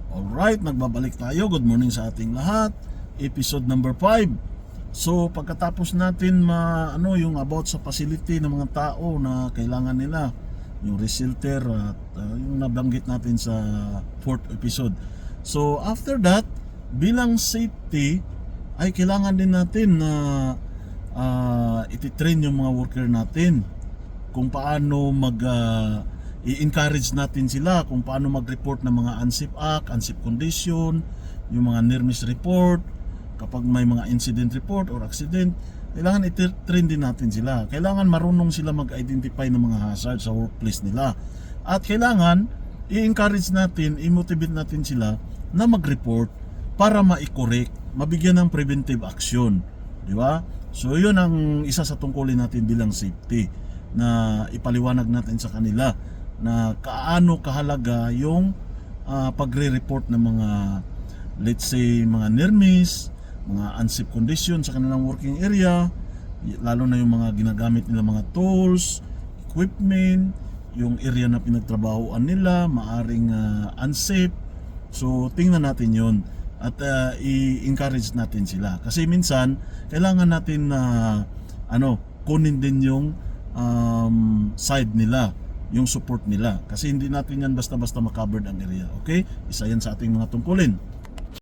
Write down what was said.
Alright, nagbabalik tayo. Good morning sa ating lahat. Episode number 5. So, pagkatapos natin yung about sa facility ng mga tao na kailangan nila, yung resulter at yung nabanggit natin sa 4th episode. So, after that, bilang safety, ay kailangan din natin na ititrain yung mga worker natin kung paano i-encourage natin sila kung paano mag-report ng mga unsafe act, unsafe condition, yung mga near miss report, kapag may mga incident report or accident, kailangan i-train din natin sila. Kailangan marunong sila mag-identify ng mga hazard sa workplace nila. At kailangan i-encourage natin, i-motivate natin sila na mag-report para ma-correct, mabigyan ng preventive action. Di ba? So yun ang isa sa tungkulin natin bilang safety, na ipaliwanag natin sa kanila na kaano kahalaga yung pagre-report ng mga, let's say, mga near miss, mga unsafe condition sa kanilang working area, lalo na yung mga ginagamit nila mga tools, equipment, yung area na pinagtrabahoan nila maaring unsafe. So tingnan natin yun at i-encourage natin sila, kasi minsan kailangan natin na kunin din yung side nila, yung support nila, kasi hindi natin yan basta-basta makaboard ang area. Okay? Isa yan sa ating mga tungkulin.